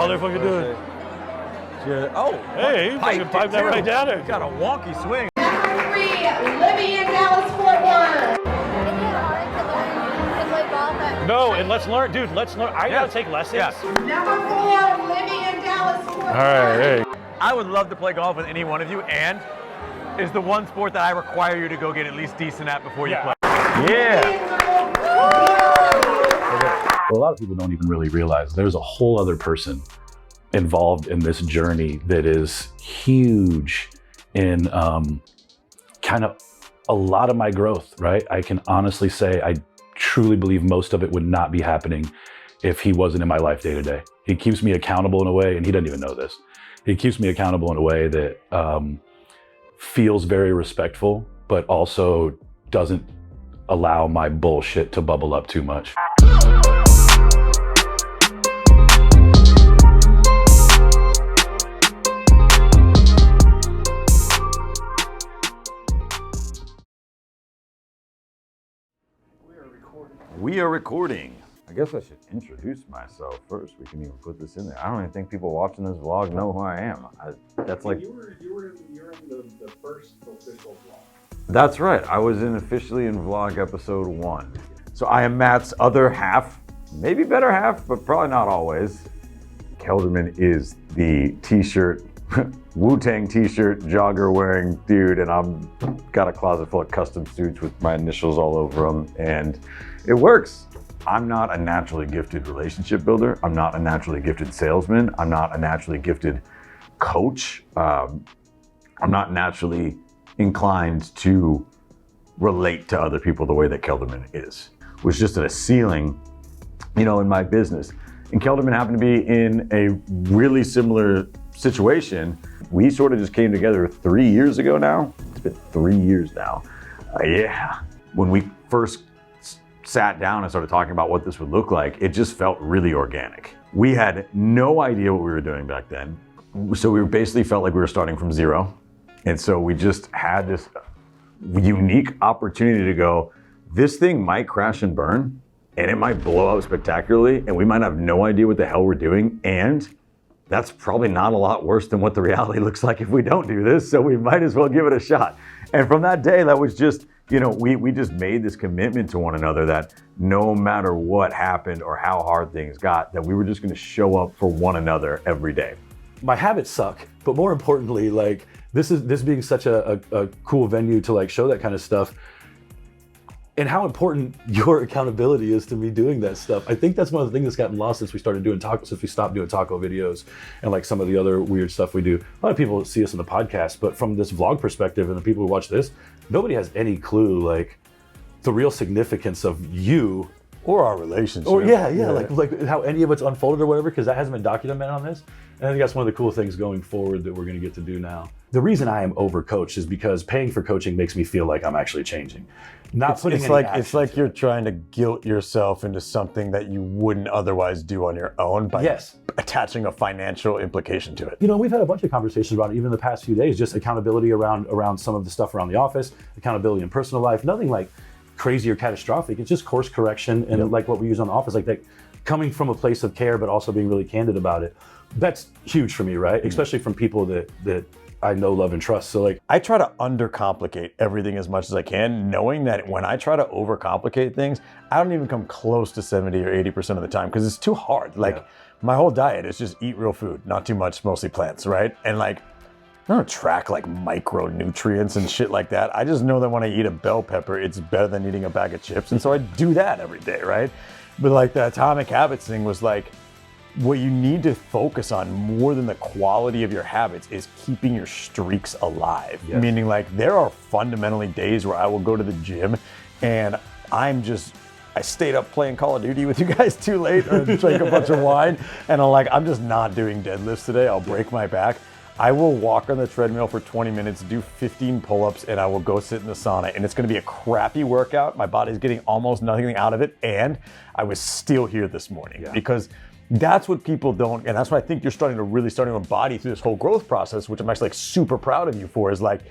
motherfucker doing? Oh, hey, you fucking piped that right down there. Got a wonky swing. Number 3, Libby in Dallas, Fort Worth. No, and let's learn, dude. Let's learn. I gotta take lessons. Yeah. Number 4, Libby in Dallas, Fort Worth. All right, hey. I would love to play golf with any one of you, and is the one sport that I require you to go get at least decent at before you play. Yeah. A lot of people don't even really realize there's a whole other person involved in this journey that is huge in kind of a lot of my growth, right? I can honestly say I truly believe most of it would not be happening if he wasn't in my life day to day. He keeps me accountable in a way, and he doesn't even know this. He keeps me accountable in a way that feels very respectful, but also doesn't allow my bullshit to bubble up too much. We are recording. I guess I should introduce myself first. We can even put this in there. I don't even think people watching this vlog know who I am. That's like you were in the first official vlog. That's right. I was officially in vlog episode 1. So I am Matt's other half, maybe better half, but probably not always. Kelderman is the t-shirt, Wu-Tang t-shirt, jogger wearing dude, and I'm got a closet full of custom suits with my initials all over them, and it works. I'm not a naturally gifted relationship builder. I'm not a naturally gifted salesman. I'm not a naturally gifted coach. I'm not naturally inclined to relate to other people the way that Kelderman is. It was just at a ceiling, in my business. And Kelderman happened to be in a really similar situation. We sort of just came together 3 years ago now. It's been 3 years now. Yeah. When we first sat down and started talking about what this would look like, it just felt really organic. We had no idea what we were doing back then. So we basically felt like we were starting from zero. And so we just had this unique opportunity to go, this thing might crash and burn, and it might blow up spectacularly, and we might have no idea what the hell we're doing. And that's probably not a lot worse than what the reality looks like if we don't do this. So we might as well give it a shot. And from that day, that was just, we just made this commitment to one another that no matter what happened or how hard things got, that we were just going to show up for one another every day. My habits suck, but more importantly, like this being such a cool venue to like show that kind of stuff, and how important your accountability is to me doing that stuff. I think that's one of the things that's gotten lost since we stopped doing taco videos and like some of the other weird stuff we do. A lot of people see us in the podcast, but from this vlog perspective and the people who watch this, nobody has any clue like the real significance of you Or our relationship. or like how any of it's unfolded or whatever, because that hasn't been documented on this. And I think that's one of the cool things going forward that we're going to get to do now. The reason I am overcoached is because paying for coaching makes me feel like I'm actually changing. It's like you're trying to guilt yourself into something that you wouldn't otherwise do on your own by attaching a financial implication to it. We've had a bunch of conversations about it even the past few days, just accountability around some of the stuff around the office, accountability in personal life, nothing like crazy or catastrophic. It's just course correction and like what we use on the office, like that coming from a place of care, but also being really candid about it. That's huge for me, right? Especially from people that I know, love, and trust. So like, I try to undercomplicate everything as much as I can, knowing that when I try to overcomplicate things, I don't even come close to 70 or 80% of the time because it's too hard. Like my whole diet is just eat real food, not too much, mostly plants, right? And like, I don't track like micronutrients and shit like that. I just know that when I eat a bell pepper, it's better than eating a bag of chips. And so I do that every day, right? But like the Atomic Habits thing was like, what you need to focus on more than the quality of your habits is keeping your streaks alive. Yes. Meaning like there are fundamentally days where I will go to the gym and I stayed up playing Call of Duty with you guys too late or drank a bunch of wine. And I'm just not doing deadlifts today. I'll break my back. I will walk on the treadmill for 20 minutes, do 15 pull-ups, and I will go sit in the sauna. And it's gonna be a crappy workout. My body's getting almost nothing out of it. And I was still here this morning because that's what people don't, and that's what I think you're starting to embody through this whole growth process, which I'm actually like super proud of you for, is like,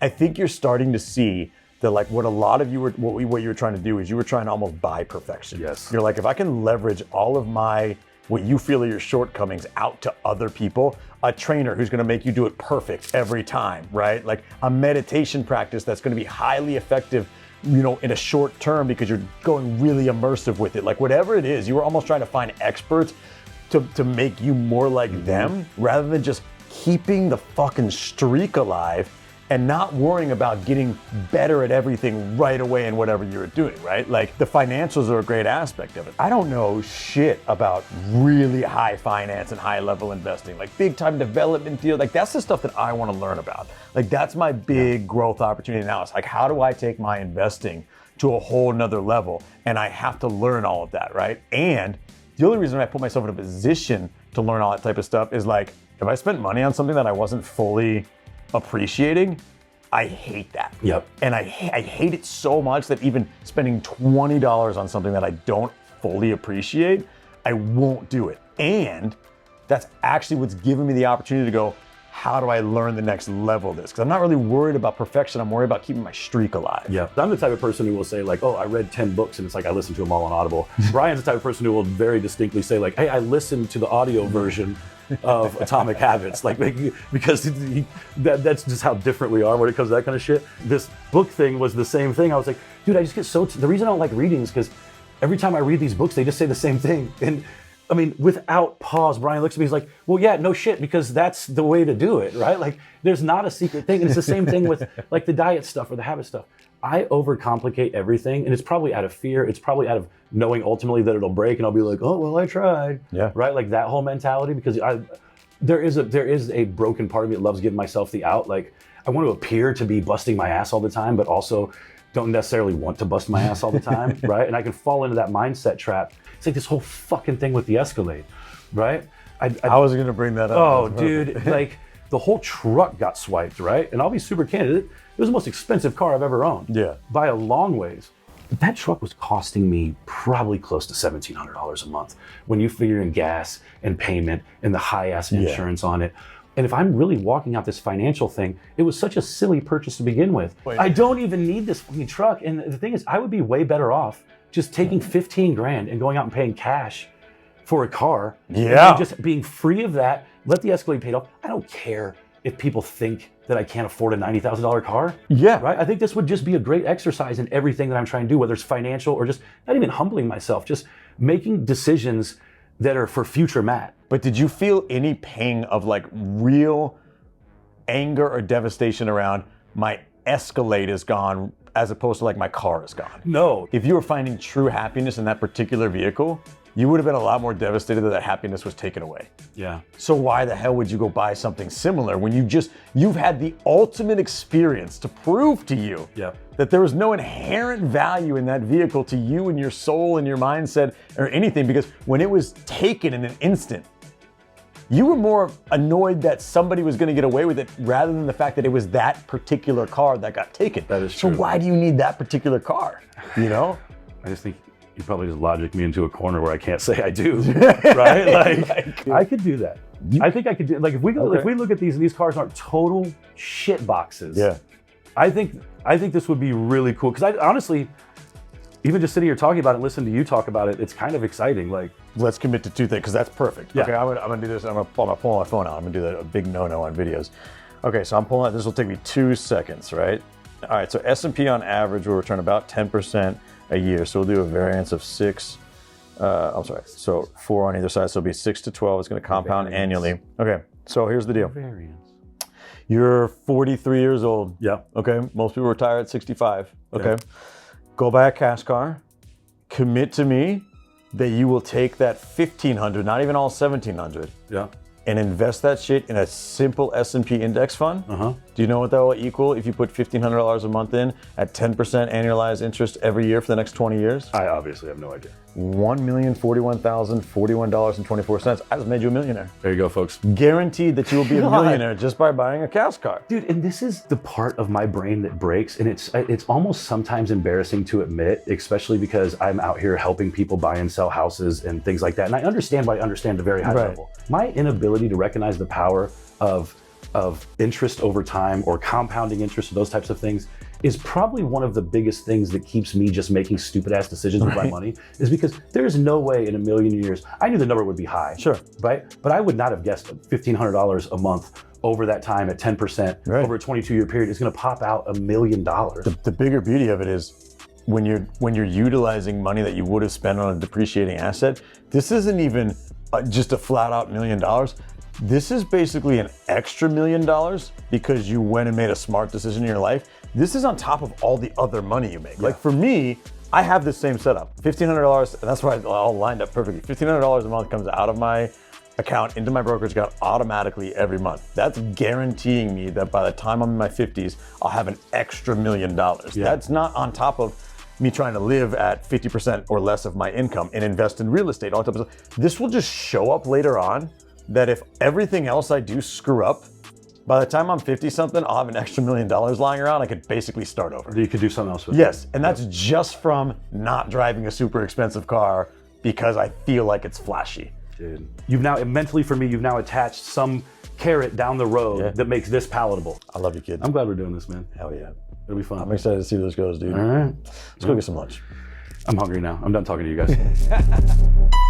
I think you're starting to see that like what a lot of you were, what you were trying to do is you were trying to almost buy perfection. Yes. You're like, if I can leverage all of my what you feel are your shortcomings out to other people. A trainer who's gonna make you do it perfect every time, right? Like a meditation practice that's gonna be highly effective, you know, in a short term because you're going really immersive with it. Like whatever it is, you were almost trying to find experts to make you more like them rather than just keeping the fucking streak alive and not worrying about getting better at everything right away in whatever you're doing, right? Like the financials are a great aspect of it. I don't know shit about really high finance and high level investing, like big time development deal. Like that's the stuff that I want to learn about. Like that's my big growth opportunity now. It's like, how do I take my investing to a whole nother level? And I have to learn all of that, right? And the only reason I put myself in a position to learn all that type of stuff is like, if I spent money on something that I wasn't fully appreciating, I hate that. Yep. And I hate it so much that even spending $20 on something that I don't fully appreciate, I won't do it. And that's actually what's given me the opportunity to go, how do I learn the next level of this? Because I'm not really worried about perfection. I'm worried about keeping my streak alive. Yeah, I'm the type of person who will say like, oh, I read 10 books and it's like I listened to them all on Audible. Brian's the type of person who will very distinctly say like, hey, I listened to the audio version of Atomic Habits, like because that's just how different we are when it comes to that kind of shit. This book thing was the same thing. I was like, dude, I just get so, the reason I don't like reading is because every time I read these books, they just say the same thing. And I mean, without pause, Brian looks at me, he's like, well, yeah, no shit, because that's the way to do it, right? Like, there's not a secret thing. And it's the same thing with like the diet stuff or the habit stuff. I overcomplicate everything, and it's probably out of fear. It's probably out of knowing ultimately that it'll break, and I'll be like, oh, well, I tried. Yeah. Right? Like that whole mentality, because there is a broken part of me that loves giving myself the out. Like, I want to appear to be busting my ass all the time, but also don't necessarily want to bust my ass all the time, right? And I can fall into that mindset trap. It's like this whole fucking thing with the Escalade, right? I was gonna bring that up. Oh, dude, like the whole truck got swiped, right? And I'll be super candid, it was the most expensive car I've ever owned. Yeah. By a long ways. But that truck was costing me probably close to $1,700 a month when you figure in gas and payment and the high ass insurance on it. And if I'm really walking out this financial thing, it was such a silly purchase to begin with. I don't even need this fucking truck. And the thing is, I would be way better off just taking 15 grand and going out and paying cash for a car. Yeah. And just being free of that, let the Escalade paid off. I don't care if people think that I can't afford a $90,000 car. Yeah. Right? I think this would just be a great exercise in everything that I'm trying to do, whether it's financial or just not even humbling myself, just making decisions that are for future Matt. But did you feel any pang of like real anger or devastation around my Escalade is gone as opposed to like my car is gone? No. If you were finding true happiness in that particular vehicle, you would have been a lot more devastated that happiness was taken away. Yeah. So why the hell would you go buy something similar when you've had the ultimate experience to prove to you that there was no inherent value in that vehicle to you and your soul and your mindset or anything? Because when it was taken in an instant, you were more annoyed that somebody was going to get away with it rather than the fact that it was that particular car that got taken. That is true. So why do you need that particular car? You know? I just think you probably just logic me into a corner where I can't say I do, right? Like I could do that. I think I could do. Like if we look at these, and these cars aren't total shit boxes. Yeah. I think this would be really cool because I honestly, even just sitting here talking about it, listening to you talk about it, it's kind of exciting. Like let's commit to two things because that's perfect. Yeah. Okay, I'm gonna do this. I'm gonna pull my phone out. I'm gonna do a big no-no on videos. Okay, so I'm pulling out. This will take me 2 seconds, right? All right. So S&P on average will return about 10% a year. So we'll do a variance of 6. So 4 on either side. So it'll be 6 to 12. It's going to compound annually. Okay. So here's the deal. variance. You're 43 years old. Yeah. Okay. Most people retire at 65. Okay. Go buy a cash car. Commit to me that you will take that 1,500, not even all 1,700. Yeah. And invest that shit in a simple S&P index fund. Uh-huh. Do you know what that will equal if you put $1,500 a month in at 10% annualized interest every year for the next 20 years? I obviously have no idea. $1,041,041.24. I just made you a millionaire. There you go, folks. Guaranteed that you will be a millionaire just by buying a cash car. Dude, and this is the part of my brain that breaks, and it's almost sometimes embarrassing to admit, especially because I'm out here helping people buy and sell houses and things like that. And I understand why I understand at a very high level. My inability to recognize the power of of interest over time or compounding interest, those types of things, is probably one of the biggest things that keeps me just making stupid ass decisions with my money, is because there is no way in a million years, I knew the number would be high. Sure. Right? But I would not have guessed $1,500 a month over that time at 10% over a 22-year period is going to pop out $1 million. The bigger beauty of it is when you're utilizing money that you would have spent on a depreciating asset, this isn't even just a flat out $1 million. This is basically an extra $1 million because you went and made a smart decision in your life. This is on top of all the other money you make. Like for me, I have this same setup, $1,500, and that's why it all lined up perfectly. $1,500 a month comes out of my account into my brokerage account automatically every month. That's guaranteeing me that by the time I'm in my 50s, I'll have an extra $1 million. That's not on top of me trying to live at 50% or less of my income and invest in real estate, all that type of stuff. This will just show up later on that if everything else I do screw up, by the time I'm 50 something, I'll have an extra $1 million lying around. I could basically start over. You could do something else with Yes, and that's just from not driving a super expensive car because I feel like it's flashy. Dude. You've now, mentally for me, you've now attached some carrot down the road that makes this palatable. I love you, kid. I'm glad we're doing this, man. Hell yeah. It'll be fun. I'm excited to see where this goes, dude. All right. Let's go get some lunch. I'm hungry now. I'm done talking to you guys.